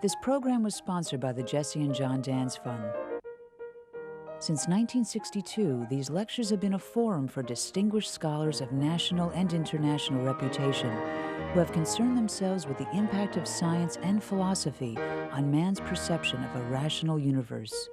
This program was sponsored by the Jesse and John Dance Fund. Since 1962, these lectures have been a forum for distinguished scholars of national and international reputation who have concerned themselves with the impact of science and philosophy on man's perception of a rational universe.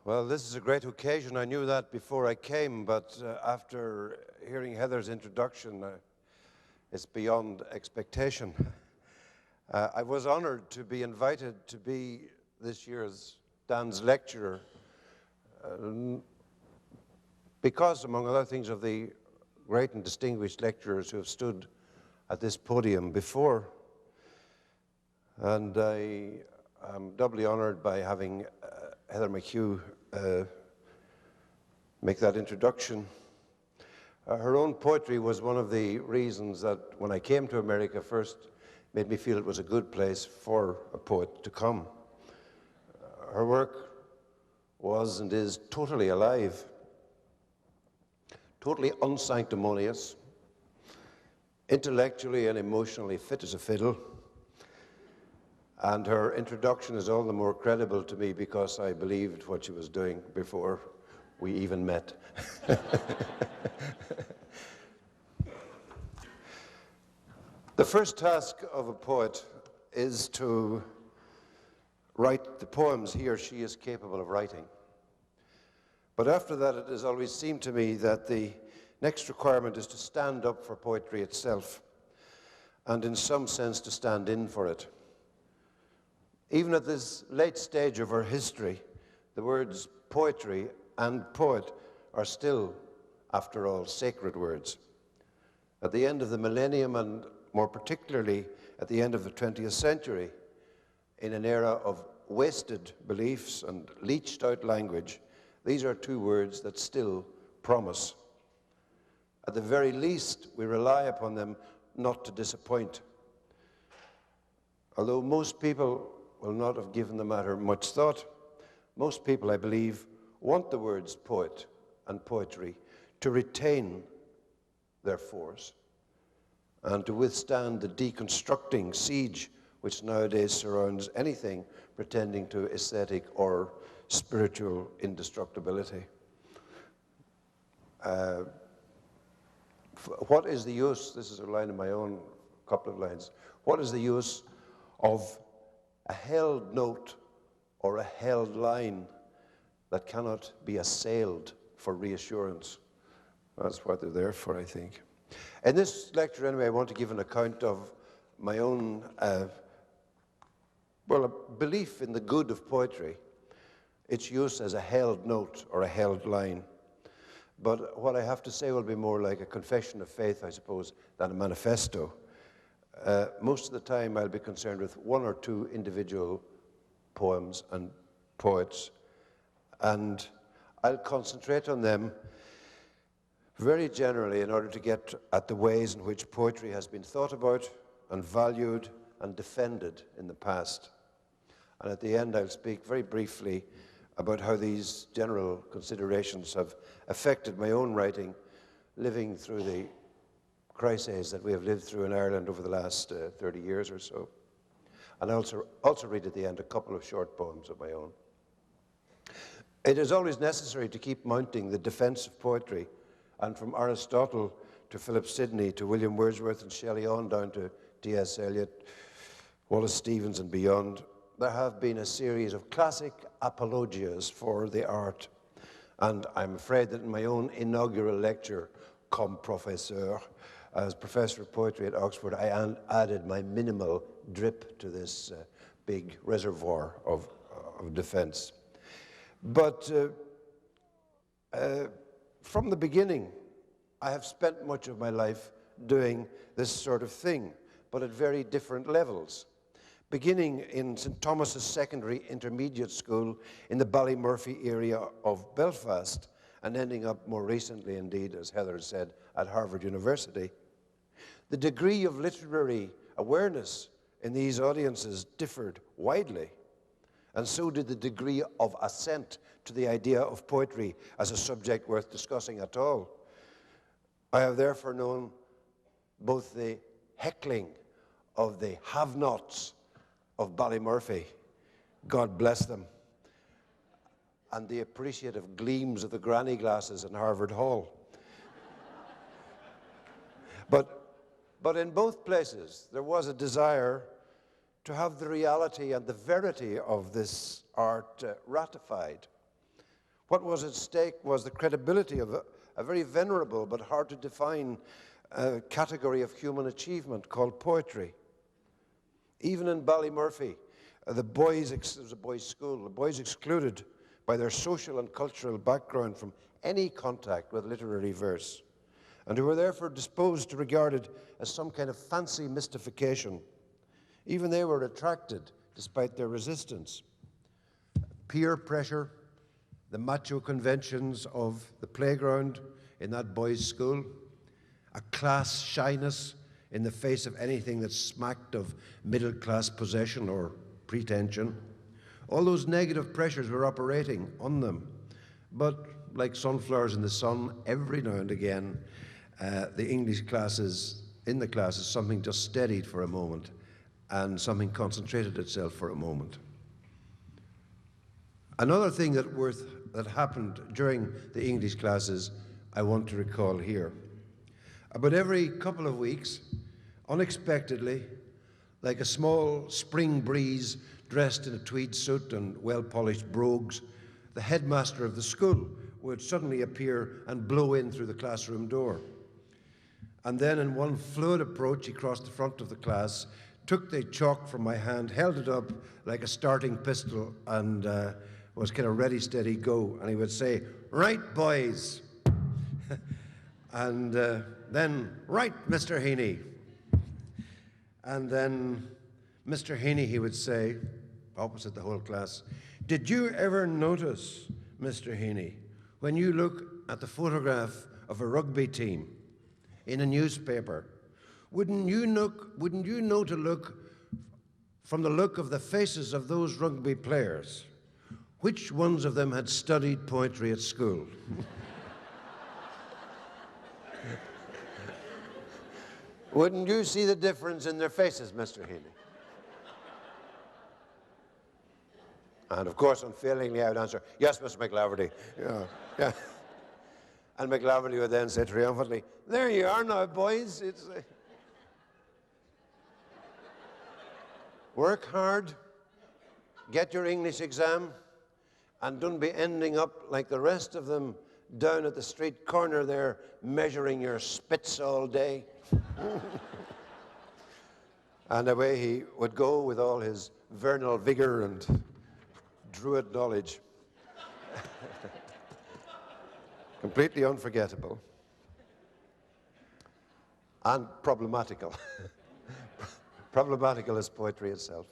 Well, this is a great occasion. I knew that before I came, but after hearing Heather's introduction, it's beyond expectation. I was honored to be invited to be this year's Dan's lecturer because, among other things, of the great and distinguished lecturers who have stood at this podium before. And I am doubly honored by having Heather McHugh make that introduction. Her own poetry was one of the reasons that when I came to America first made me feel it was a good place for a poet to come. Her work was and is totally alive, totally unsanctimonious, intellectually and emotionally fit as a fiddle. And her introduction is all the more credible to me because I believed what she was doing before we even met. The first task of a poet is to write the poems he or she is capable of writing. But after that, it has always seemed to me that the next requirement is to stand up for poetry itself, and in some sense to stand in for it. Even at this late stage of our history, the words poetry and poet are still, after all, sacred words. At the end of the millennium, and more particularly at the end of the 20th century, in an era of wasted beliefs and leached out language, these are two words that still promise. At the very least, we rely upon them not to disappoint. Although most people will not have given the matter much thought, most people, I believe, want the words poet and poetry to retain their force and to withstand the deconstructing siege which nowadays surrounds anything pretending to aesthetic or spiritual indestructibility. What is the use, this is a line of my own, a couple of lines, what is the use of a held note or a held line that cannot be assailed for reassurance? That's what they're there for, I think. In this lecture, anyway, I want to give an account of my own, well, a belief in the good of poetry, its use as a held note or a held line. But what I have to say will be more like a confession of faith, I suppose, than a manifesto. Most of the time I'll be concerned with one or two individual poems and poets, and I'll concentrate on them very generally in order to get at the ways in which poetry has been thought about and valued and defended in the past. And at the end I'll speak very briefly about how these general considerations have affected my own writing, living through the crises that we have lived through in Ireland over the last 30 years or so. And I also read at the end a couple of short poems of my own. It is always necessary to keep mounting the defense of poetry, and from Aristotle to Philip Sidney to William Wordsworth and Shelley on down to T.S. Eliot, Wallace Stevens and beyond, there have been a series of classic apologias for the art. And I'm afraid that in my own inaugural lecture, Comme Professeur, as Professor of Poetry at Oxford, I added my minimal drip to this big reservoir of defense. But from the beginning, I have spent much of my life doing this sort of thing, but at very different levels. beginning in St. Thomas's Secondary Intermediate School in the Ballymurphy area of Belfast, and ending up more recently, indeed, as Heather said, at Harvard University. The degree of literary awareness in these audiences differed widely, and so did the degree of assent to the idea of poetry as a subject worth discussing at all. I have therefore known both the heckling of the have-nots of Ballymurphy, God bless them, and the appreciative gleams of the granny glasses in Harvard Hall. But in both places, there was a desire to have the reality and the verity of this art ratified. What was at stake was the credibility of a very venerable but hard to define category of human achievement called poetry. Even in Ballymurphy, it was a boys' school, the boys excluded by their social and cultural background from any contact with literary verse, and who were therefore disposed to regard it as some kind of fancy mystification. Even they were attracted despite their resistance. Peer pressure, the macho conventions of the playground in that boys' school, a class shyness in the face of anything that smacked of middle-class possession or pretension. All those negative pressures were operating on them. But like sunflowers in the sun, every now and again, the English classes, in the classes, something just steadied for a moment and something concentrated itself for a moment. Another thing that happened during the English classes, I want to recall here. About every couple of weeks, unexpectedly, like a small spring breeze dressed in a tweed suit and well-polished brogues, the headmaster of the school would suddenly appear and blow in through the classroom door. And then in one fluid approach, he crossed the front of the class, took the chalk from my hand, held it up like a starting pistol, and was kind of ready, steady, go. And he would say, "Right, boys." And then, "Right, Mr. Heaney." And then Mr. Heaney, he would say, opposite the whole class, "Did you ever notice, Mr. Heaney, when you look at the photograph of a rugby team in a newspaper, wouldn't you know to look from the look of the faces of those rugby players, which ones of them had studied poetry at school?" Wouldn't you see the difference in their faces, Mr. Heaney? And of course, unfailingly, I would answer, "Yes, Mr. McLaverty." Yeah. And McLaverty would then say triumphantly, "There you are now, boys. It's work hard, get your English exam, and don't be ending up like the rest of them down at the street corner there measuring your spits all day." And away he would go with all his vernal vigor and druid knowledge. Completely unforgettable. And problematical. Problematical as poetry itself.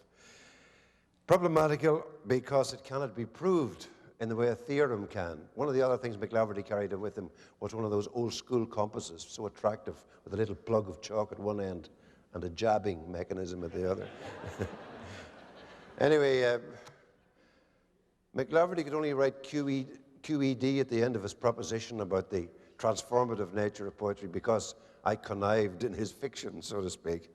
Problematical because it cannot be proved in the way a theorem can. One of the other things McLaverty carried with him was one of those old school compasses, so attractive, with a little plug of chalk at one end and a jabbing mechanism at the other. Anyway, McLaverty could only write QED at the end of his proposition about the transformative nature of poetry because I connived in his fiction, so to speak.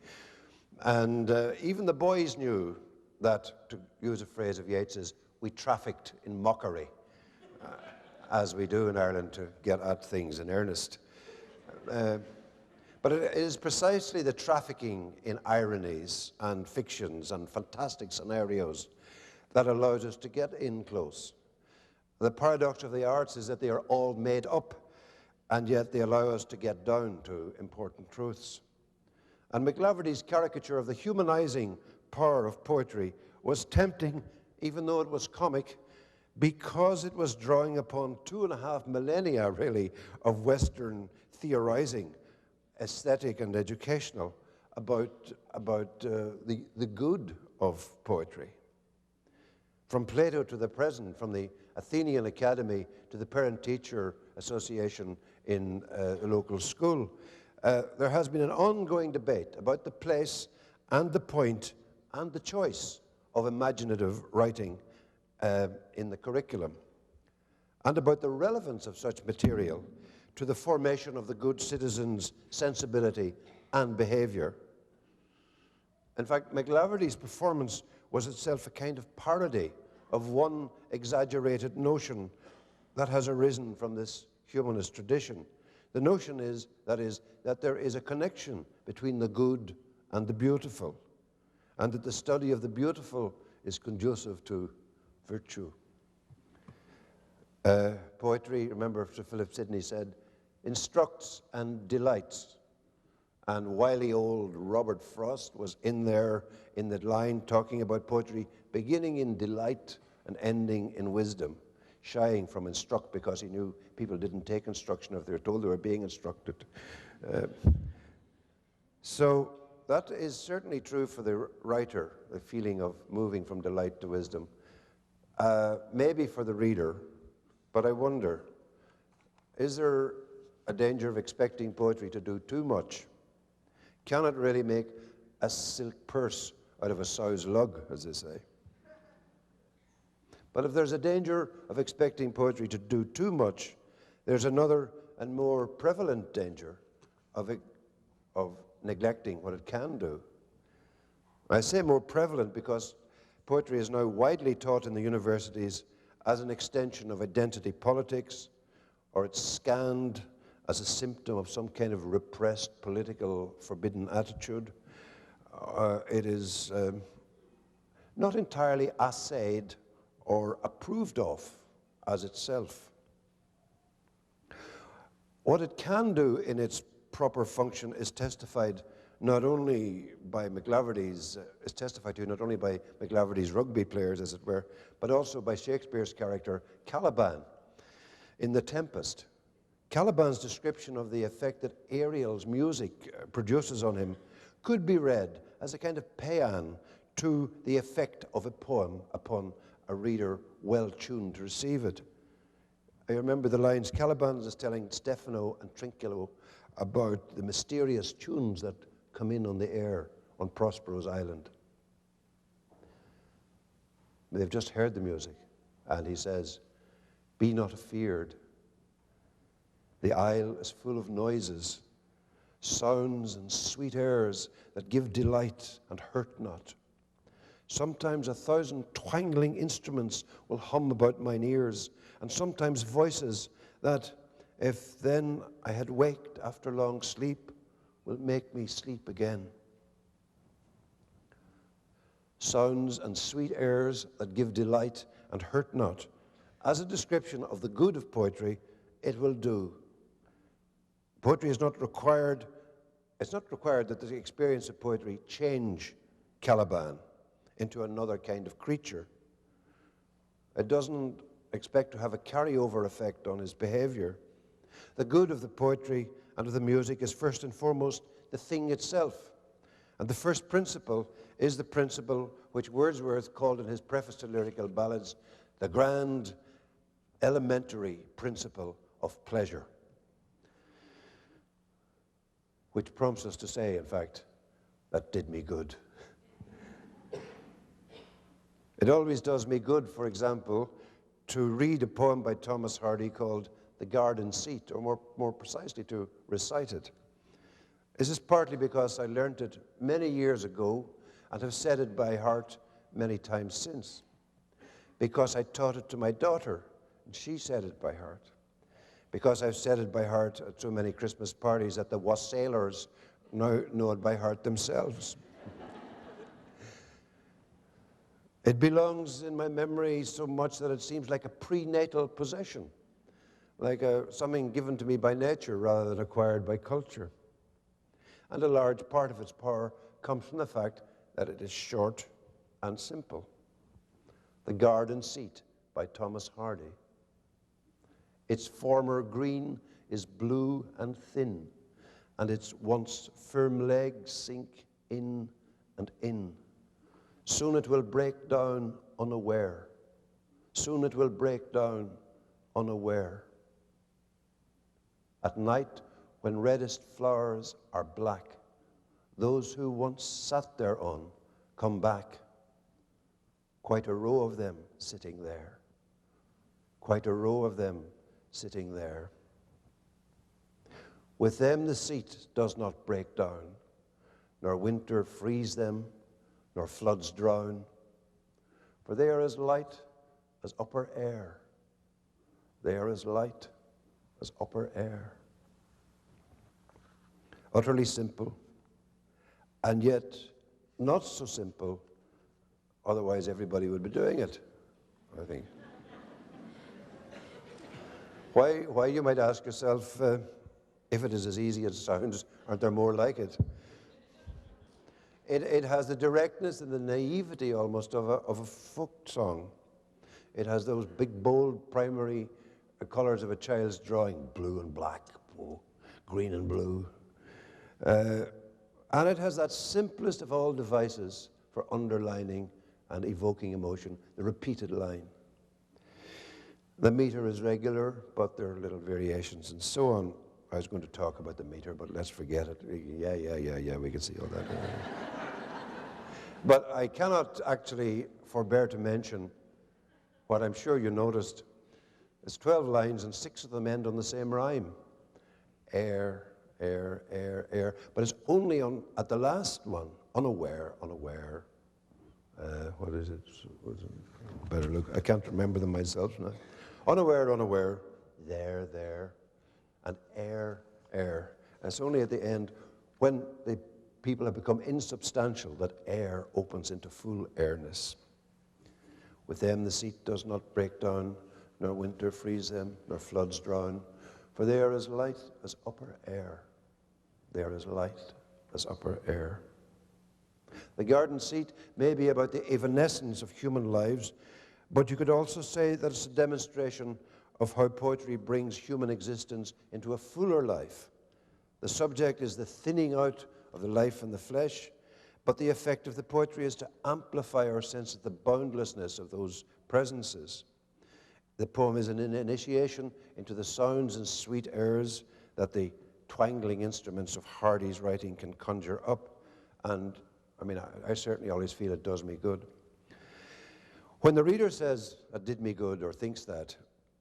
And even the boys knew that, to use a phrase of Yeats's, we trafficked in mockery, as we do in Ireland to get at things in earnest. But it is precisely the trafficking in ironies and fictions and fantastic scenarios that allows us to get in close. The paradox of the arts is that they are all made up, and yet they allow us to get down to important truths. And McLaverty's caricature of the humanizing power of poetry was tempting, even though it was comic, because it was drawing upon 2.5 millennia, really, of Western theorizing, aesthetic and educational, about the good of poetry. From Plato to the present, from the Athenian Academy to the Parent-Teacher Association in the local school, there has been an ongoing debate about the place and the point and the choice of imaginative writing in the curriculum, and about the relevance of such material to the formation of the good citizen's sensibility and behavior. In fact, McLaverty's performance was itself a kind of parody of one exaggerated notion that has arisen from this humanist tradition. The notion is that there is a connection between the good and the beautiful, and that the study of the beautiful is conducive to virtue. Poetry, remember Sir Philip Sidney said, instructs and delights. And wily old Robert Frost was in there in that line talking about poetry, beginning in delight and ending in wisdom, shying from instruct because he knew people didn't take instruction if they were told they were being instructed. So that is certainly true for the writer, the feeling of moving from delight to wisdom. Maybe for the reader, but I wonder, is there a danger of expecting poetry to do too much? Can it really make a silk purse out of a sow's lug, as they say? But if there's a danger of expecting poetry to do too much, there's another and more prevalent danger of neglecting what it can do. I say more prevalent because poetry is now widely taught in the universities as an extension of identity politics, or it's scanned as a symptom of some kind of repressed political forbidden attitude. It is not entirely assayed or approved of as itself. What it can do in its proper function is testified not only by McLaverty's, rugby players, as it were, but also by Shakespeare's character Caliban in The Tempest. Caliban's description of the effect that Ariel's music produces on him could be read as a kind of paean to the effect of a poem upon a reader well tuned to receive it. I remember the lines, Caliban is telling Stefano and Trinculo about the mysterious tunes that come in on the air on Prospero's island. They've just heard the music, and he says, "Be not afeard. The isle is full of noises, sounds and sweet airs that give delight and hurt not. Sometimes 1,000 twangling instruments will hum about mine ears, and sometimes voices that, if then I had waked after long sleep, will make me sleep again. Sounds and sweet airs that give delight and hurt not. As a description of the good of poetry, it will do. Poetry is not required, it's not required that the experience of poetry change Caliban into another kind of creature. It doesn't expect to have a carryover effect on his behavior. The good of the poetry and of the music is first and foremost the thing itself. And the first principle is the principle which Wordsworth called in his preface to Lyrical Ballads the grand elementary principle of pleasure, which prompts us to say, in fact, that did me good. It always does me good, for example, to read a poem by Thomas Hardy called The Garden Seat, or more precisely, to recite it. This is partly because I learned it many years ago and have said it by heart many times since. Because I taught it to my daughter, and she said it by heart. Because I've said it by heart at so many Christmas parties that the wassailers now know it by heart themselves. It belongs in my memory so much that it seems like a prenatal possession, like something given to me by nature rather than acquired by culture. And a large part of its power comes from the fact that it is short and simple. The Garden Seat by Thomas Hardy. Its former green is blue and thin, and its once firm legs sink in and in. Soon it will break down unaware. Soon it will break down unaware. At night, when reddest flowers are black, those who once sat thereon come back. Quite a row of them sitting there. Quite a row of them sitting there. With them the seat does not break down, nor winter freeze them, nor floods drown, for they are as light as upper air. They are as light as upper air. Utterly simple, and yet not so simple, otherwise everybody would be doing it, I think. Why, you might ask yourself, if it is as easy as it sounds, aren't there more like it? It has the directness and the naivety almost of a folk song. It has those big, bold, primary colors of a child's drawing, blue and black, green and blue. And it has that simplest of all devices for underlining and evoking emotion, the repeated line. The meter is regular, but there are little variations and so on. I was going to talk about the meter, but let's forget it. Yeah, we can see all that. But I cannot actually forbear to mention what I'm sure you noticed. It's 12 lines and 6 of them end on the same rhyme. Air, air, air, air. But it's only at the last one, unaware, unaware. What is it? Better look. I can't remember them myself now. Unaware, unaware. There, there. And air, air. And it's only at the end, when the people have become insubstantial, that air opens into full airness. With them the seat does not break down, nor winter freeze them, nor floods drown, for they are as light as upper air. They are as light as upper air. The garden seat may be about the evanescence of human lives, but you could also say that it's a demonstration of how poetry brings human existence into a fuller life. The subject is the thinning out of the life and the flesh, but the effect of the poetry is to amplify our sense of the boundlessness of those presences. The poem is an initiation into the sounds and sweet airs that the twangling instruments of Hardy's writing can conjure up, and I certainly always feel it does me good. When the reader says, "It did me good," or thinks that,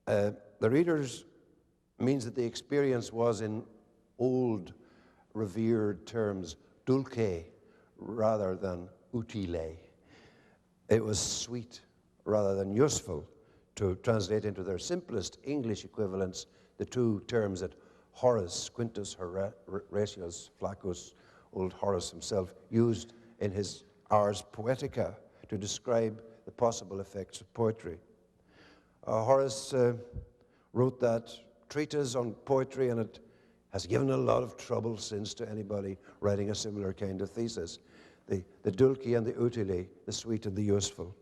the reader's means that the experience was, in old revered terms, dulce rather than utile. It was sweet rather than useful, to translate into their simplest English equivalents the two terms that Horace, Quintus Horatius Flaccus, old Horace himself, used in his Ars Poetica to describe the possible effects of poetry. Horace wrote that treatise on poetry, and it has given a lot of trouble since to anybody writing a similar kind of thesis. The dulce and the utile, the sweet and the useful.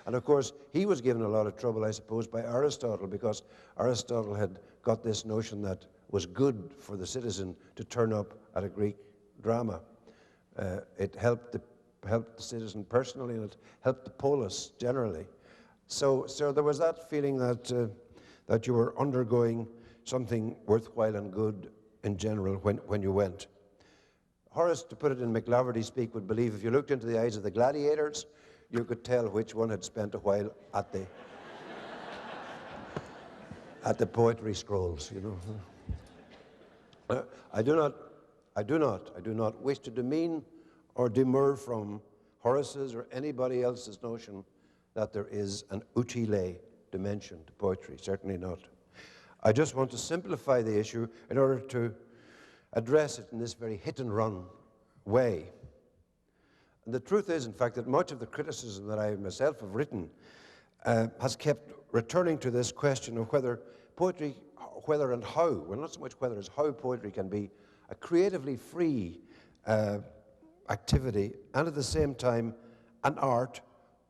And of course, he was given a lot of trouble, I suppose, by Aristotle, because Aristotle had got this notion that was good for the citizen to turn up at a Greek drama. It helped the citizen personally, and it helped the polis generally. So there was that feeling that you were undergoing something worthwhile and good in general when you went. Horace, to put it in McLaverty speak, would believe if you looked into the eyes of the gladiators, you could tell which one had spent a while at the poetry scrolls, you know. I do not wish to demean or demur from Horace's or anybody else's notion that there is an utile dimension to poetry, certainly not. I just want to simplify the issue in order to address it in this very hit-and-run way. And the truth is, in fact, that much of the criticism that I myself have written has kept returning to this question of whether poetry, whether and how, well, not so much whether as how poetry can be a creatively free activity, and at the same time an art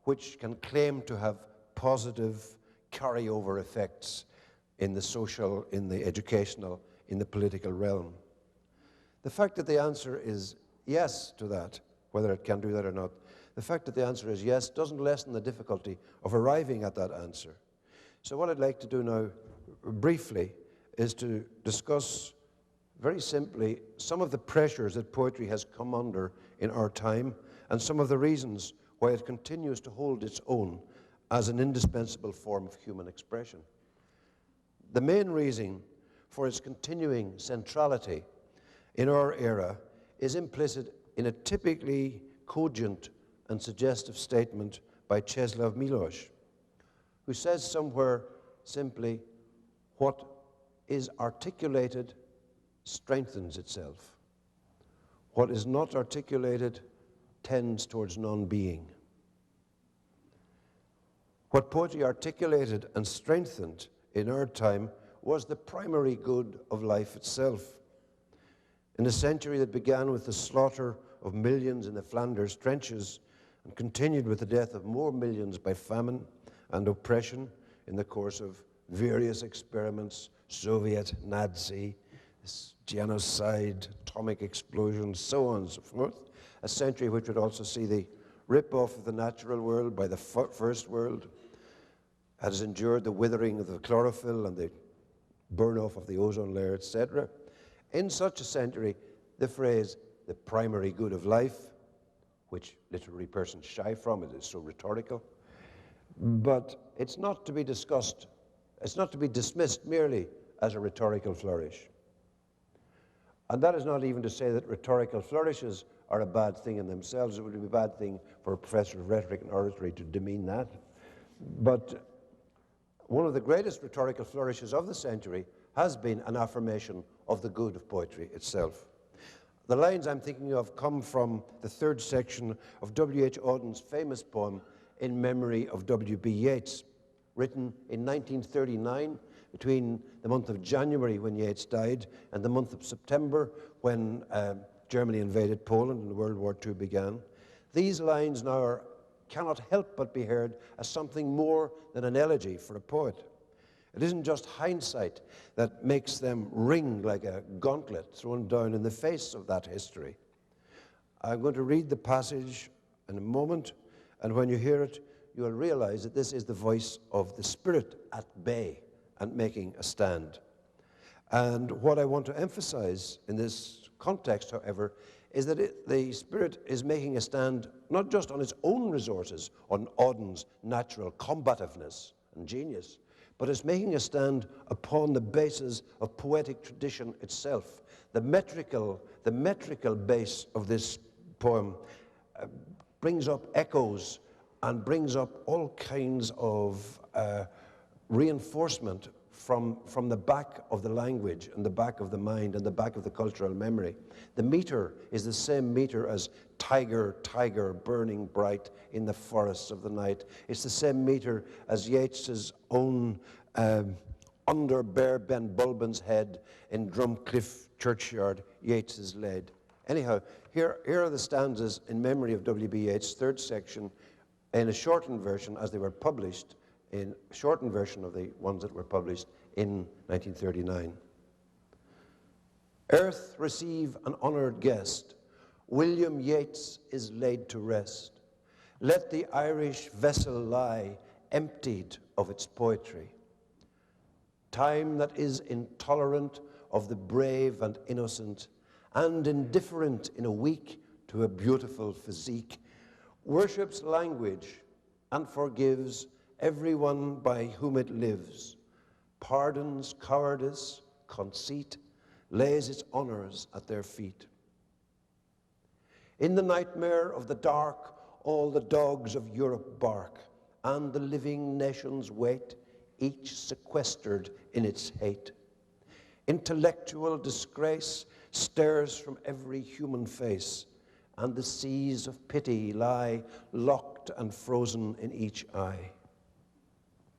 which can claim to have positive carryover effects in the social, in the educational, in the political realm. The fact that the answer is yes to that, whether it can do that or not, the fact that the answer is yes doesn't lessen the difficulty of arriving at that answer. So what I'd like to do now, briefly, is to discuss very simply some of the pressures that poetry has come under in our time and some of the reasons why it continues to hold its own as an indispensable form of human expression. The main reason for its continuing centrality in our era is implicit in a typically cogent and suggestive statement by Czesław Miłosz, who says somewhere simply, what is articulated strengthens itself. What is not articulated tends towards non-being. What poetry articulated and strengthened in our time was the primary good of life itself. In a century that began with the slaughter of millions in the Flanders trenches and continued with the death of more millions by famine and oppression in the course of various experiments, Soviet, Nazi, genocide, atomic explosions, so on and so forth. A century which would also see the rip-off of the natural world by the first world, has endured the withering of the chlorophyll and the burn-off of the ozone layer, etc. In such a century, the phrase, the primary good of life, which literary persons shy from, it is so rhetorical, but it's not to be discussed, it's not to be dismissed merely as a rhetorical flourish. And that is not even to say that rhetorical flourishes are a bad thing in themselves. It would be a bad thing for a professor of rhetoric and oratory to demean that. But one of the greatest rhetorical flourishes of the century has been an affirmation of the good of poetry itself. The lines I'm thinking of come from the third section of W.H. Auden's famous poem, In Memory of W.B. Yeats, written in 1939, between the month of January, when Yeats died, and the month of September, when Germany invaded Poland and World War II began. These lines now cannot help but be heard as something more than an elegy for a poet. It isn't just hindsight that makes them ring like a gauntlet thrown down in the face of that history. I'm going to read the passage in a moment, and when you hear it, you will realize that this is the voice of the spirit at bay and making a stand. And what I want to emphasize in this context, however, is that the spirit is making a stand not just on its own resources, on Auden's natural combativeness and genius, but is making a stand upon the basis of poetic tradition itself. The metrical base of this poem brings up echoes and brings up all kinds of reinforcement from the back of the language and the back of the mind and the back of the cultural memory. The meter is the same meter as tiger, tiger, burning bright in the forests of the night. It's the same meter as Yeats's own under bare Ben Bulben's head in Drumcliff churchyard, Yeats's laid. Anyhow, here are the stanzas in memory of W.B. Yeats, third section, in a shortened version as they were published, in a shortened version of the ones that were published in 1939. Earth, receive an honored guest. William Yeats is laid to rest. Let the Irish vessel lie emptied of its poetry. Time that is intolerant of the brave and innocent and indifferent in a week to a beautiful physique, worships language and forgives everyone by whom it lives, pardons cowardice, conceit, lays its honors at their feet. In the nightmare of the dark, all the dogs of Europe bark, and the living nations wait, each sequestered in its hate. Intellectual disgrace stares from every human face, and the seas of pity lie locked and frozen in each eye.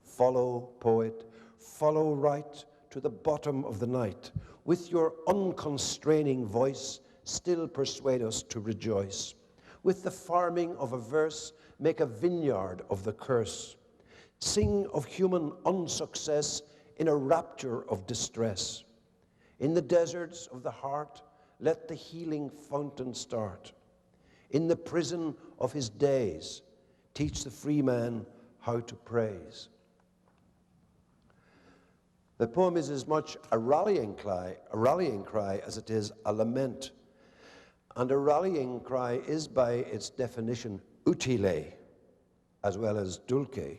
Follow, poet, follow right to the bottom of the night. With your unconstraining voice, still persuade us to rejoice. With the farming of a verse, make a vineyard of the curse. Sing of human unsuccess in a rapture of distress. In the deserts of the heart, let the healing fountain start. In the prison of his days, teach the free man how to praise. The poem is as much a rallying cry as it is a lament. And a rallying cry is, by its definition, utile, as well as dulce,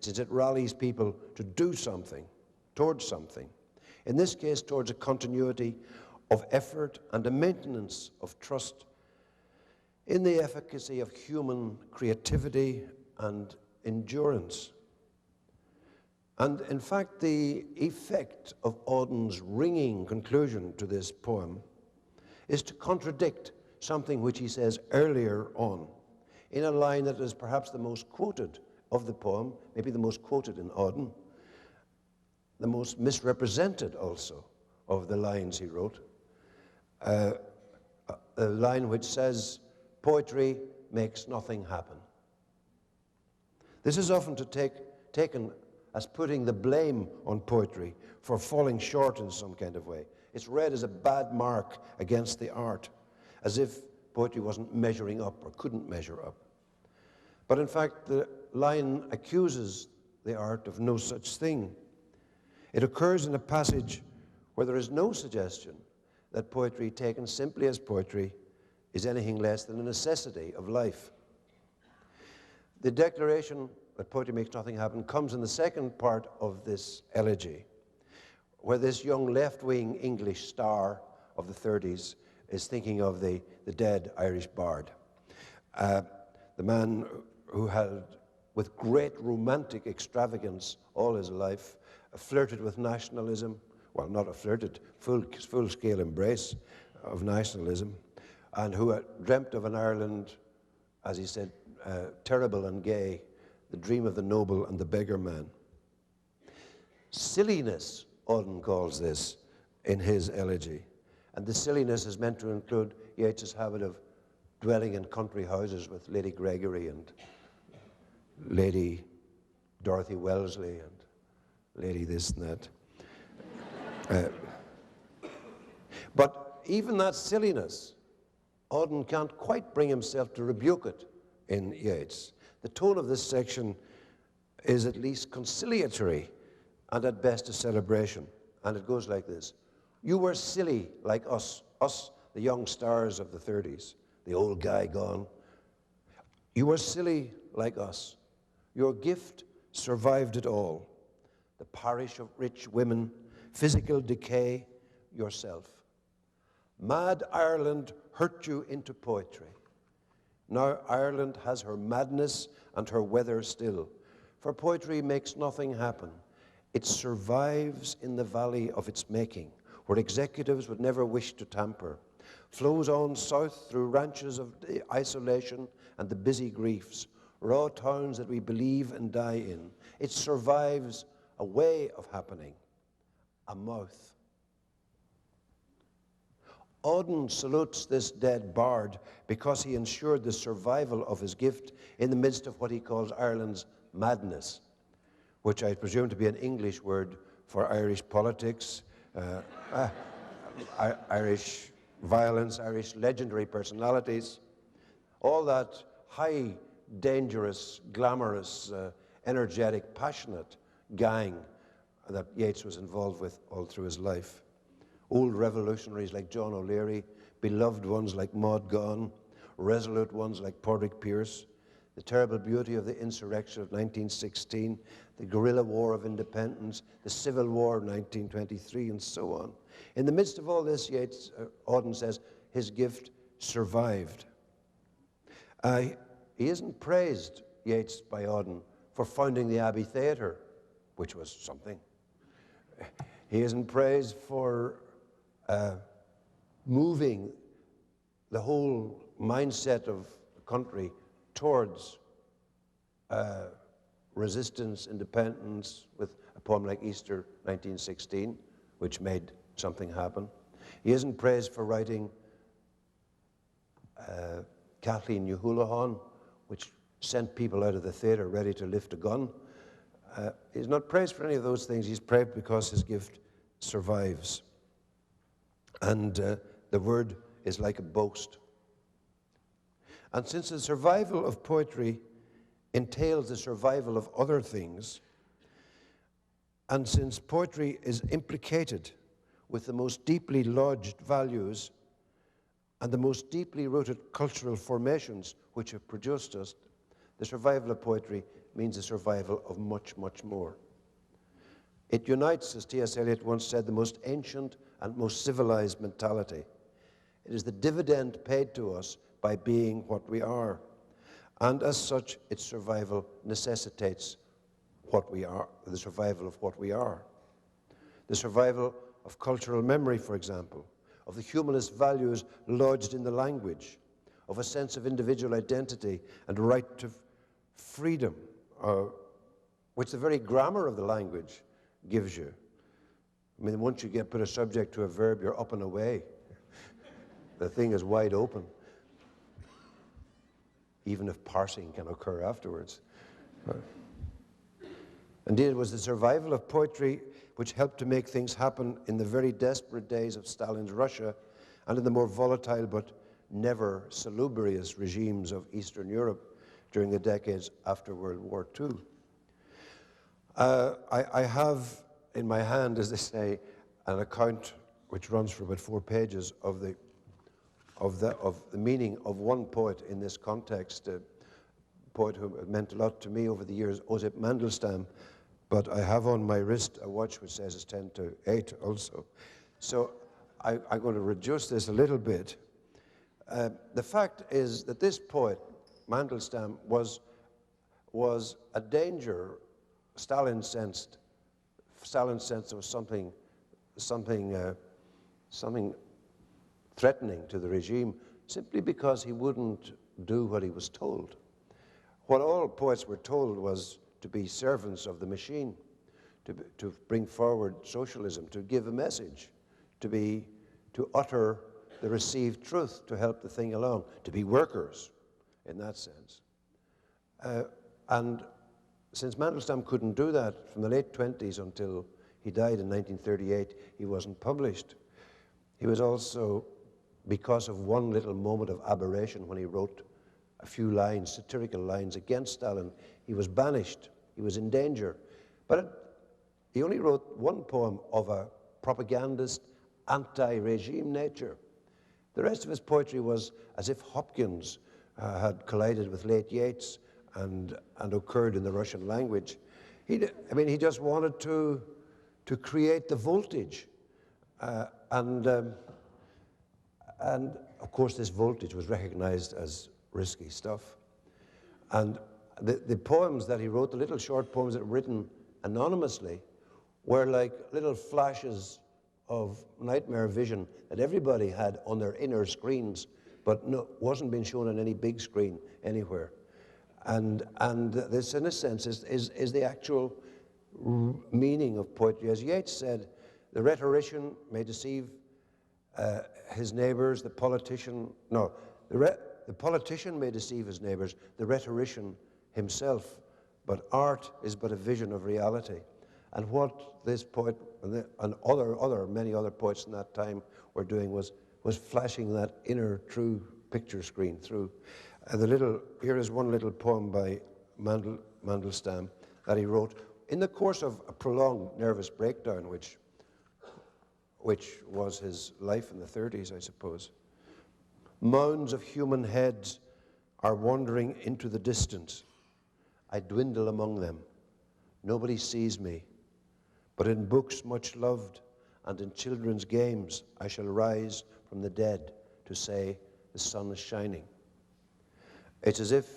since it rallies people to do something, towards something. In this case, towards a continuity of effort and a maintenance of trust in the efficacy of human creativity and endurance. And in fact, the effect of Auden's ringing conclusion to this poem is to contradict something which he says earlier on, in a line that is perhaps the most quoted of the poem, maybe the most quoted in Auden, the most misrepresented also of the lines he wrote. A line which says, poetry makes nothing happen. This is often taken as putting the blame on poetry for falling short in some kind of way. It's read as a bad mark against the art, as if poetry wasn't measuring up or couldn't measure up. But in fact, the line accuses the art of no such thing. It occurs in a passage where there is no suggestion that poetry, taken simply as poetry, is anything less than a necessity of life. The declaration that poetry makes nothing happen comes in the second part of this elegy, where this young left-wing English star of the 30s is thinking of the dead Irish bard. The man who had, with great romantic extravagance all his life, flirted with nationalism, well, not a flirted, full-scale embrace of nationalism, and who had dreamt of an Ireland, as he said, terrible and gay, the dream of the noble and the beggar man. Silliness, Auden calls this in his elegy. And the silliness is meant to include Yeats's habit of dwelling in country houses with Lady Gregory and Lady Dorothy Wellesley and Lady this and that. But even that silliness, Auden can't quite bring himself to rebuke it in Yeats. The tone of this section is at least conciliatory and at best a celebration. And it goes like this. You were silly like us, the young stars of the 30s, the old guy gone. You were silly like us. Your gift survived it all. The parish of rich women, physical decay, yourself. Mad Ireland hurt you into poetry. Now Ireland has her madness and her weather still, for poetry makes nothing happen. It survives in the valley of its making, where executives would never wish to tamper, flows on south through ranches of isolation and the busy griefs, raw towns that we believe and die in. It survives a way of happening, a mouth. Auden salutes this dead bard because he ensured the survival of his gift in the midst of what he calls Ireland's madness, which I presume to be an English word for Irish politics, Irish violence, Irish legendary personalities, all that high, dangerous, glamorous, energetic, passionate gang that Yeats was involved with all through his life. Old revolutionaries like John O'Leary, beloved ones like Maud Gonne, resolute ones like Padraig Pearse, the terrible beauty of the insurrection of 1916, the guerrilla war of independence, the Civil War of 1923, and so on. In the midst of all this, Yeats, Auden says, his gift survived. He isn't praised, Yeats, by Auden, for founding the Abbey Theatre, which was something. He isn't praised for moving the whole mindset of the country towards resistance, independence, with a poem like Easter 1916, which made something happen. He isn't praised for writing Kathleen Ni Houlihan, which sent people out of the theatre ready to lift a gun. He's not praised for any of those things. He's praised because his gift survives. And the word is like a boast. And since the survival of poetry entails the survival of other things, and since poetry is implicated with the most deeply lodged values and the most deeply rooted cultural formations which have produced us, the survival of poetry means the survival of much, much more. It unites, as T.S. Eliot once said, the most ancient and most civilized mentality. It is the dividend paid to us by being what we are. And as such, its survival necessitates what we are, the survival of what we are. The survival of cultural memory, for example, of the humanist values lodged in the language, of a sense of individual identity and right to freedom, which the very grammar of the language gives you. I mean, once you put a subject to a verb, you're up and away. The thing is wide open, even if parsing can occur afterwards. Indeed, it was the survival of poetry which helped to make things happen in the very desperate days of Stalin's Russia and in the more volatile but never salubrious regimes of Eastern Europe during the decades after World War II. I have in my hand, as they say, an account which runs for about 4 pages of the meaning of one poet in this context, a poet who meant a lot to me over the years, Osip Mandelstam. But I have on my wrist a watch which says it's 10 to 8 also. So I'm going to reduce this a little bit. The fact is that this poet, Mandelstam, was a danger. Stalin sensed there was something threatening to the regime simply because he wouldn't do what he was told. What all poets were told was to be servants of the machine, to bring forward socialism, to give a message, to utter the received truth, to help the thing along, to be workers in that sense. And since Mandelstam couldn't do that from the late 20s until he died in 1938, he wasn't published. He was also, because of one little moment of aberration when he wrote a few lines, satirical lines against Stalin, he was banished. He was in danger. But he only wrote one poem of a propagandist, anti-regime nature. The rest of his poetry was as if Hopkins had collided with late Yeats and occurred in the Russian language. He just wanted to create the voltage. And of course, this voltage was recognized as risky stuff. And the poems that he wrote, the little short poems that were written anonymously, were like little flashes of nightmare vision that everybody had on their inner screens, but wasn't being shown on any big screen anywhere. And this, in a sense, is the actual meaning of poetry. As Yeats said, the rhetorician may deceive his neighbors, the politician may deceive his neighbors, the rhetorician himself, but art is but a vision of reality. And what this poet and many other poets in that time were doing was flashing that inner true picture screen through. Here is one little poem by Mandelstam that he wrote in the course of a prolonged nervous breakdown, which was his life in the 30s, I suppose. Mounds of human heads are wandering into the distance. I dwindle among them. Nobody sees me. But in books much loved and in children's games, I shall rise from the dead to say the sun is shining. It's as if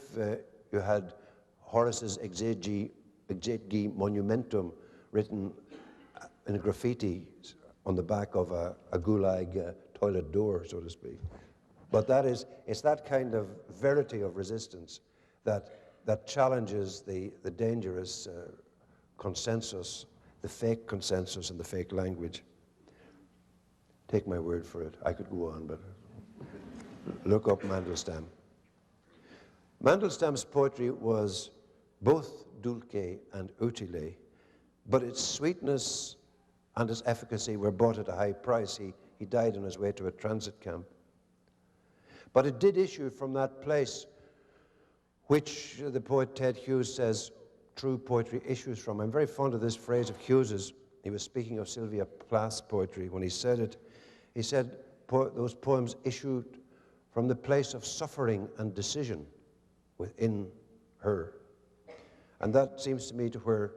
you had Horace's Exegi Monumentum written in graffiti on the back of a gulag toilet door, so to speak. But it's that kind of verity of resistance that challenges the dangerous consensus, the fake consensus and the fake language. Take my word for it. I could go on, but look up Mandelstam. Mandelstam's poetry was both dulce and utile, but its sweetness and its efficacy were bought at a high price. He died on his way to a transit camp. But it did issue from that place which the poet Ted Hughes says true poetry issues from. I'm very fond of this phrase of Hughes's. He was speaking of Sylvia Plath's poetry when he said it. He said those poems issued from the place of suffering and decision within her. And that seems to me to where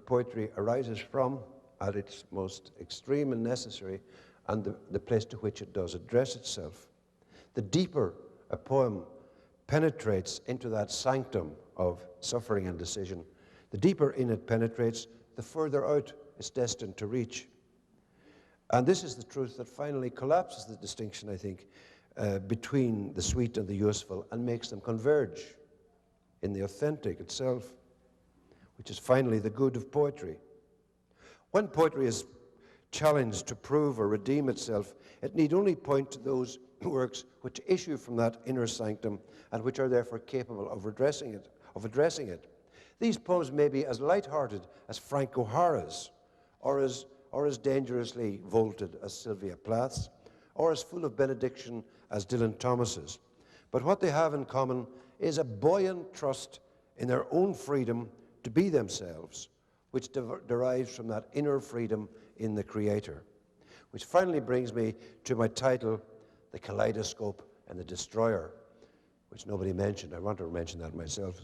poetry arises from at its most extreme and necessary, and the place to which it does address itself. The deeper a poem penetrates into that sanctum of suffering and decision, the deeper in it penetrates, the further out it's destined to reach. And this is the truth that finally collapses the distinction, I think, between the sweet and the useful, and makes them converge in the authentic itself, which is finally the good of poetry. When poetry is challenged to prove or redeem itself, it need only point to those works which issue from that inner sanctum and which are therefore capable of addressing it. These poems may be as light-hearted as Frank O'Hara's, or as dangerously vaulted as Sylvia Plath's, or as full of benediction as Dylan Thomas's. But what they have in common is a buoyant trust in their own freedom to be themselves, which derives from that inner freedom in the Creator. Which finally brings me to my title, The Kaleidoscope and the Destroyer, which nobody mentioned. I want to mention that myself.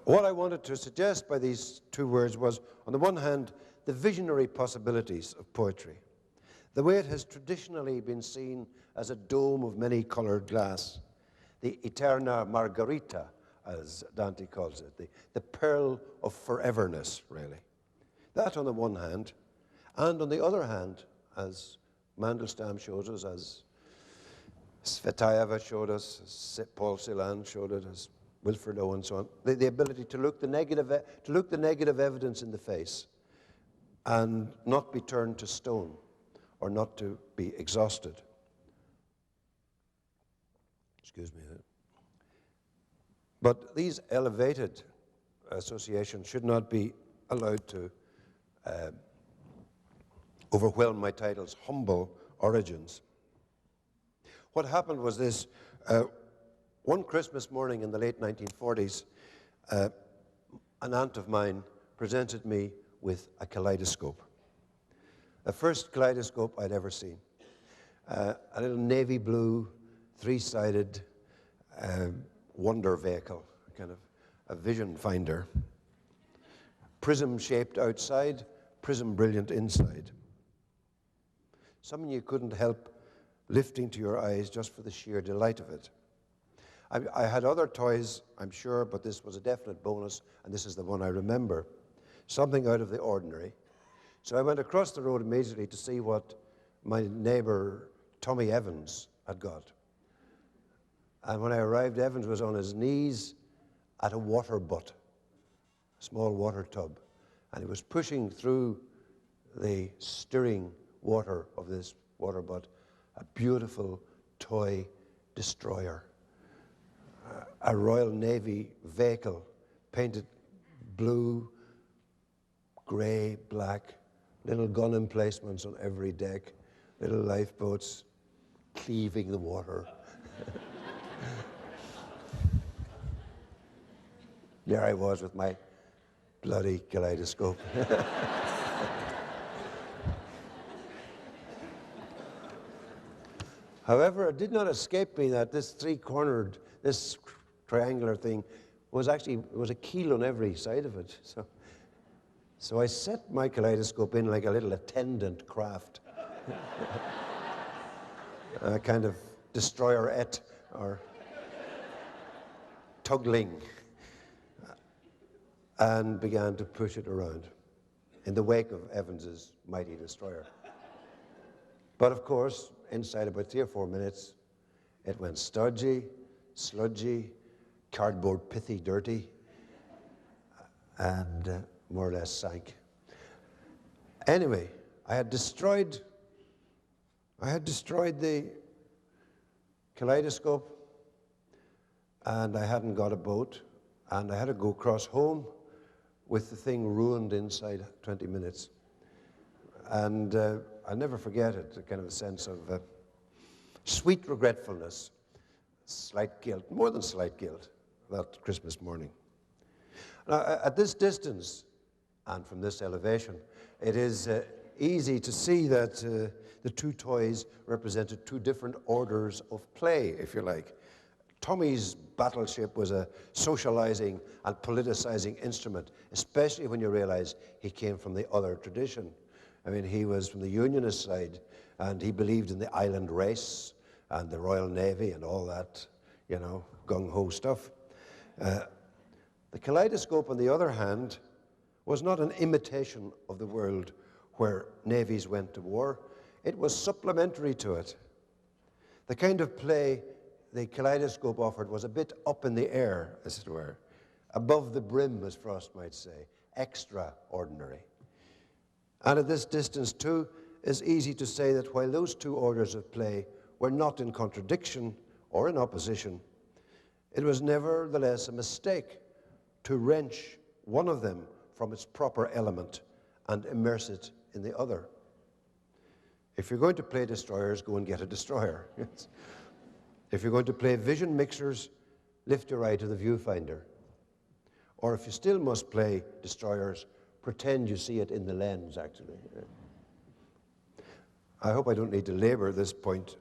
What I wanted to suggest by these two words was, on the one hand, the visionary possibilities of poetry, the way it has traditionally been seen as a dome of many-colored glass, the eterna margarita, as Dante calls it, the pearl of foreverness, really. That on the one hand, and on the other hand, as Mandelstam shows us, as Svetaeva showed us, as Paul Celan showed it, as Wilfred Owen and so on, the ability to look the negative evidence in the face and not be turned to stone or not to be exhausted. Excuse me. But these elevated associations should not be allowed to overwhelm my title's humble origins. What happened was this. One Christmas morning in the late 1940s, an aunt of mine presented me with a kaleidoscope. The first kaleidoscope I'd ever seen. A little navy blue, three-sided wonder vehicle, kind of a vision finder. Prism-shaped outside, prism brilliant inside. Something you couldn't help lifting to your eyes just for the sheer delight of it. I had other toys, I'm sure, but this was a definite bonus, and this is the one I remember. Something out of the ordinary. So I went across the road immediately to see what my neighbor, Tommy Evans, had got. And when I arrived, Evans was on his knees at a water butt, a small water tub, and he was pushing through the stirring water of this water butt a beautiful toy destroyer. A Royal Navy vehicle painted blue, grey, black, little gun emplacements on every deck, little lifeboats cleaving the water. There I was with my bloody kaleidoscope. However, it did not escape me that this three-cornered, this triangular thing was a keel on every side of it. So I set my kaleidoscope in like a little attendant craft. A kind of destroyerette or tugling, and began to push it around in the wake of Evans's mighty destroyer. But of course, inside about 3 or 4 minutes, it went stodgy, sludgy, cardboard pithy dirty, and more or less sank. Anyway, I had destroyed the kaleidoscope, and I hadn't got a boat, and I had to go across home with the thing ruined inside 20 minutes. And I'll never forget it, a kind of a sense of sweet regretfulness, slight guilt, more than slight guilt, that Christmas morning. Now, at this distance, and from this elevation, it is easy to see that the two toys represented two different orders of play, if you like. Tommy's battleship was a socializing and politicizing instrument, especially when you realize he came from the other tradition. I mean, he was from the Unionist side, and he believed in the island race and the Royal Navy and all that, you know, gung-ho stuff. The Kaleidoscope, on the other hand, was not an imitation of the world where navies went to war. It was supplementary to it. The kind of play the Kaleidoscope offered was a bit up in the air, as it were, above the brim, as Frost might say, extraordinary. And at this distance, too, it's easy to say that while those two orders of play were not in contradiction or in opposition, it was nevertheless a mistake to wrench one of them from its proper element and immerse it in the other. If you're going to play destroyers, go and get a destroyer. If you're going to play vision mixers, lift your eye to the viewfinder. Or if you still must play destroyers, pretend you see it in the lens, actually. I hope I don't need to labor this point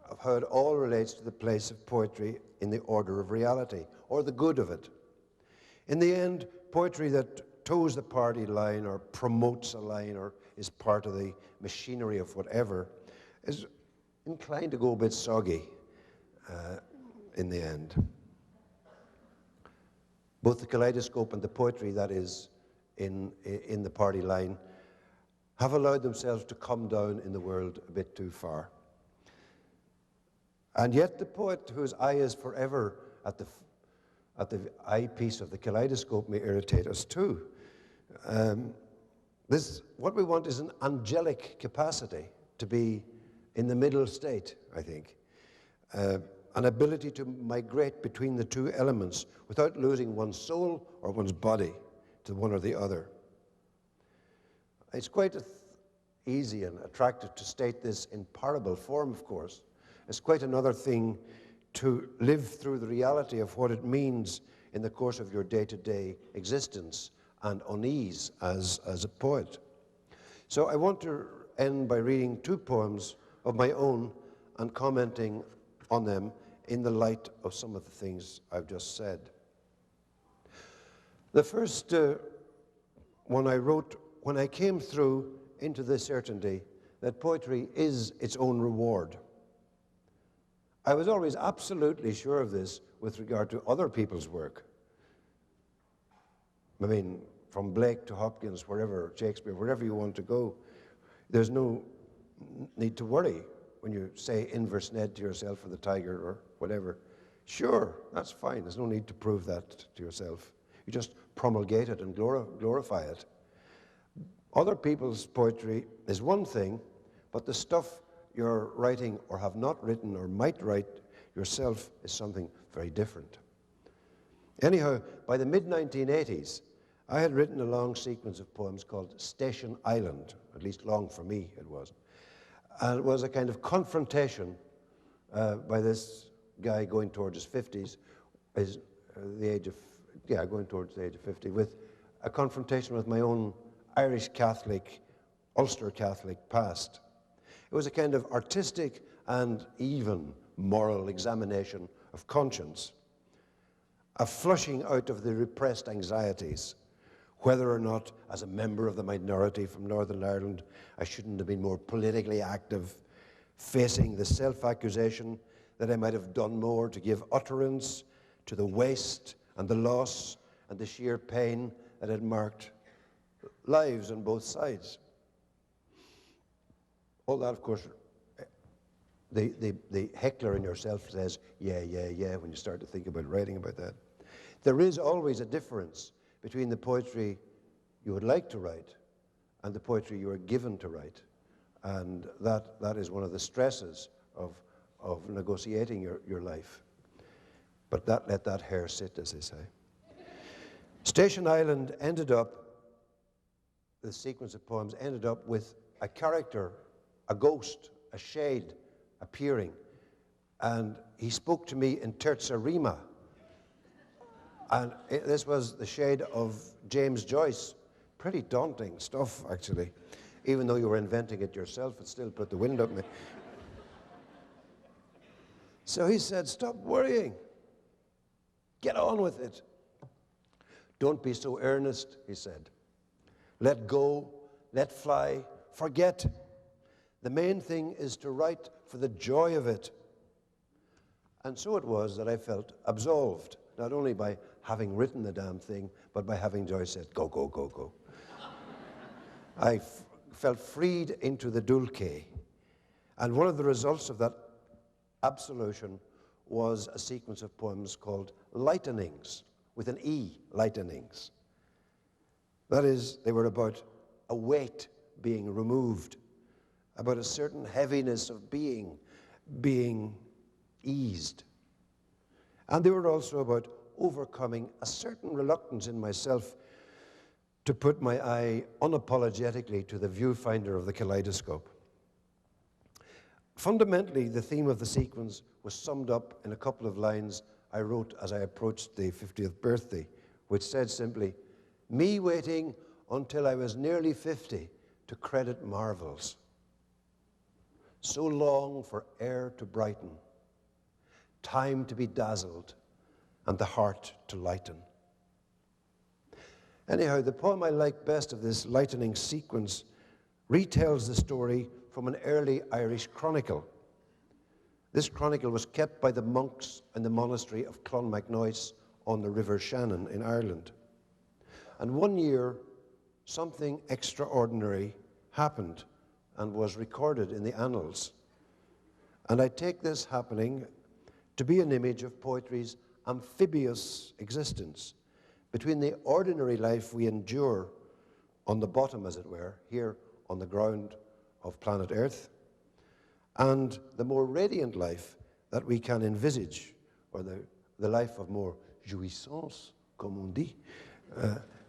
of how it all relates to the place of poetry in the order of reality, or the good of it. In the end, poetry that toes the party line or promotes a line or is part of the machinery of whatever is inclined to go a bit soggy in the end. Both the Kaleidoscope and the poetry that is in the party line have allowed themselves to come down in the world a bit too far. And yet the poet whose eye is forever at the eyepiece of the Kaleidoscope may irritate us too. What we want is an angelic capacity to be in the middle state, I think. An ability to migrate between the two elements without losing one's soul or one's body to one or the other. It's quite easy and attractive to state this in parable form, of course. It's quite another thing to live through the reality of what it means in the course of your day-to-day existence and unease as a poet. So I want to end by reading two poems of my own and commenting on them in the light of some of the things I've just said. The first one I wrote when I came through into the certainty that poetry is its own reward. I was always absolutely sure of this with regard to other people's work. I mean, from Blake to Hopkins, wherever, Shakespeare, wherever you want to go, there's no need to worry when you say inverse Ned to yourself or the tiger or whatever. Sure, that's fine. There's no need to prove that to yourself. You just promulgate it and glorify it. Other people's poetry is one thing, but the stuff you're writing or have not written or might write yourself is something very different. Anyhow, by the mid-1980s, I had written a long sequence of poems called Station Island, at least long for me it was. And it was a kind of confrontation by this guy going towards his 50s, going towards the age of 50, with a confrontation with my own Irish Catholic, Ulster Catholic past. It was a kind of artistic and even moral examination of conscience, a flushing out of the repressed anxieties, whether or not, as a member of the minority from Northern Ireland, I shouldn't have been more politically active, facing the self-accusation that I might have done more to give utterance to the waste and the loss and the sheer pain that had marked lives on both sides. All that, of course, the heckler in yourself says, yeah, when you start to think about writing about that. There is always a difference between the poetry you would like to write and the poetry you are given to write. And that is one of the stresses of negotiating your life. But let that hair sit, as they say. Station Island ended up, the sequence of poems ended up with a character, a ghost, a shade appearing. And he spoke to me in terza rima. And this was the shade of James Joyce. Pretty daunting stuff, actually. Even though you were inventing it yourself, it still put the wind up me. So he said, stop worrying. Get on with it. Don't be so earnest, he said. Let go, let fly, forget. The main thing is to write for the joy of it. And so it was that I felt absolved, not only by having written the damn thing, but by having Joyce said, go, go, go, go. I felt freed into the dulce. And one of the results of that absolution was a sequence of poems called Lightenings, with an E, Lightenings. That is, they were about a weight being removed, about a certain heaviness of being eased. And they were also about overcoming a certain reluctance in myself to put my eye unapologetically to the viewfinder of the kaleidoscope. Fundamentally, the theme of the sequence was summed up in a couple of lines I wrote as I approached the 50th birthday, which said simply, me waiting until I was nearly 50 to credit marvels. So long for air to brighten, time to be dazzled, and the heart to lighten. Anyhow, the poem I like best of this lightening sequence retells the story from an early Irish chronicle. This chronicle was kept by the monks in the monastery of Clonmacnoise on the River Shannon in Ireland. And one year, something extraordinary happened and was recorded in the annals. And I take this happening to be an image of poetry's amphibious existence between the ordinary life we endure on the bottom, as it were, here on the ground of planet Earth, and the more radiant life that we can envisage, or the life of more jouissance, comme on dit,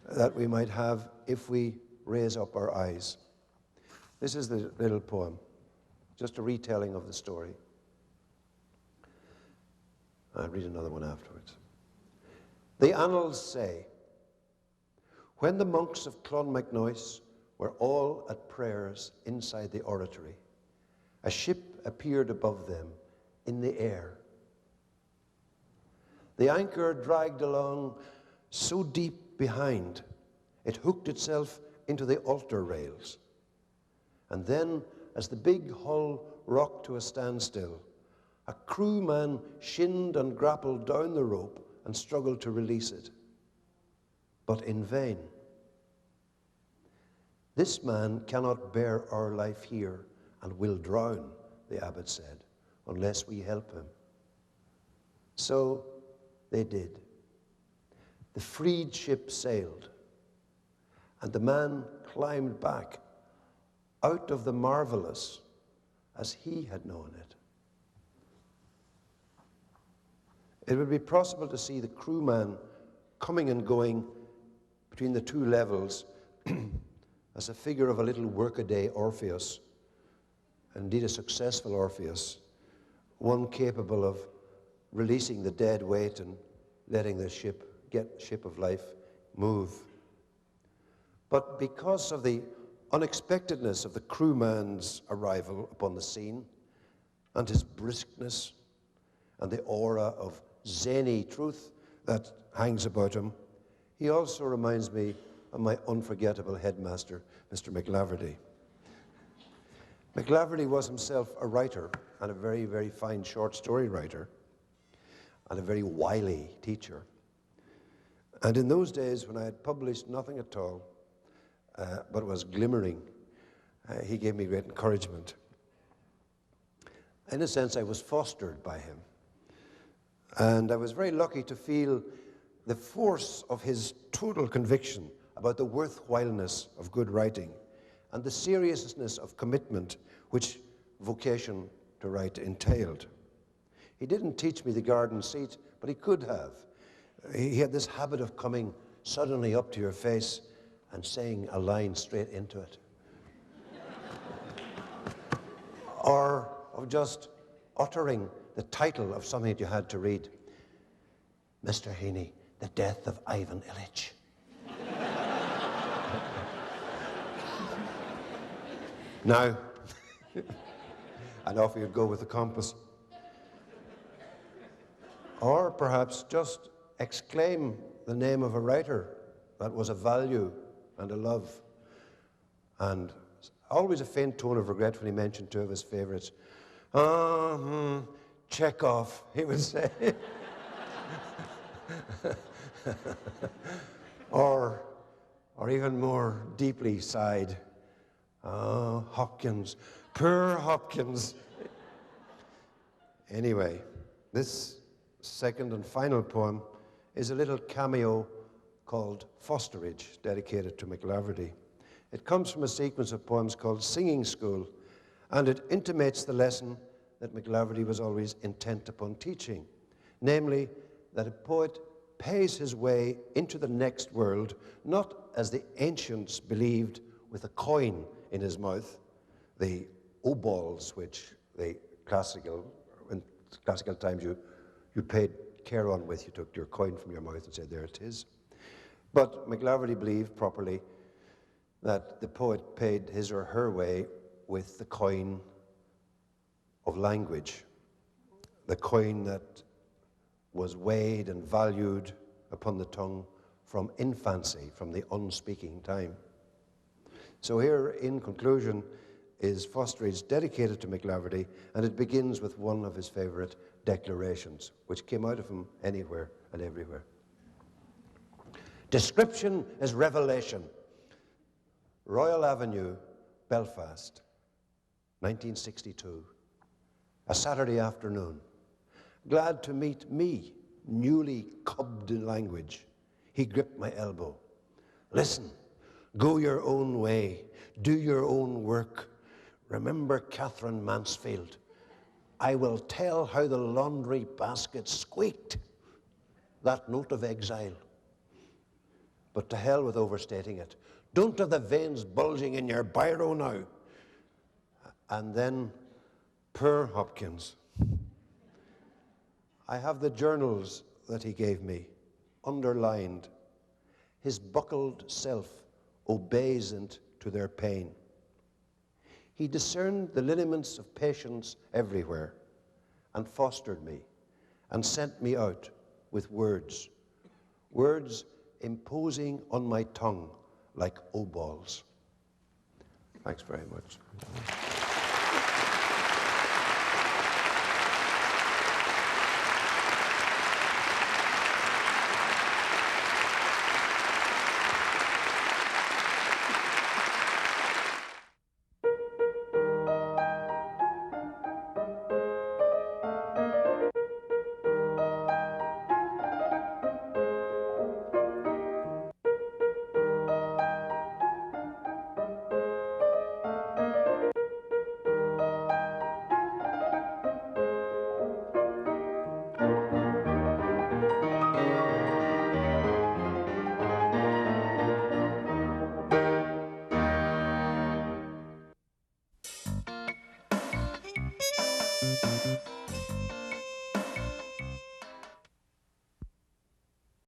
that we might have if we raise up our eyes. This is the little poem, just a retelling of the story. I'll read another one afterwards. The annals say, when the monks of Clonmacnoise were all at prayers inside the oratory, a ship appeared above them in the air. The anchor dragged along so deep behind, it hooked itself into the altar rails. And then, as the big hull rocked to a standstill, a crewman shinned and grappled down the rope and struggled to release it, but in vain. This man cannot bear our life here and will drown, the abbot said, unless we help him. So they did. The freed ship sailed, and the man climbed back out of the marvelous as he had known it. It would be possible to see the crewman coming and going between the two levels as a figure of a little workaday Orpheus, indeed a successful Orpheus, one capable of releasing the dead weight and letting the ship of life move. But because of the unexpectedness of the crewman's arrival upon the scene, and his briskness, and the aura of zany truth that hangs about him, he also reminds me of my unforgettable headmaster, Mr. McLaverty. McLaverty was himself a writer, and a very, very fine short story writer, and a very wily teacher. And in those days, when I had published nothing at all, but was glimmering, he gave me great encouragement. In a sense, I was fostered by him. And I was very lucky to feel the force of his total conviction about the worthwhileness of good writing and the seriousness of commitment which vocation to write entailed. He didn't teach me the garden seat, but he could have. He had this habit of coming suddenly up to your face and saying a line straight into it. Or of just uttering the title of something that you had to read. Mr. Heaney, The Death of Ivan Illich. Now, and off you'd go with the compass. Or perhaps just exclaim the name of a writer that was a value and a love. And always a faint tone of regret when he mentioned two of his favorites. Chekhov, he would say. or even more deeply sighed, Hopkins, poor Hopkins. Anyway, this second and final poem is a little cameo called Fosterage, dedicated to McLaverty. It comes from a sequence of poems called Singing School, and it intimates the lesson that McLaverty was always intent upon teaching, namely that a poet pays his way into the next world, not as the ancients believed, with a coin in his mouth, the obols, which in classical times you paid care on with. You took your coin from your mouth and said, there it is. But McLaverty believed properly that the poet paid his or her way with the coin of language, the coin that was weighed and valued upon the tongue from infancy, from the unspeaking time. So here, in conclusion, is Fosterage dedicated to McLaverty, and it begins with one of his favorite declarations, which came out of him anywhere and everywhere. Description is revelation. Royal Avenue, Belfast, 1962. A Saturday afternoon. Glad to meet me, newly cubbed in language. He gripped my elbow. Listen, go your own way, do your own work. Remember Catherine Mansfield. I will tell how the laundry basket squeaked. That note of exile. But to hell with overstating it. Don't have the veins bulging in your biro now. And then, poor Hopkins. I have the journals that he gave me, underlined. His buckled self obeisant to their pain. He discerned the lineaments of patience everywhere and fostered me and sent me out with words, words imposing on my tongue like obols. Thanks very much.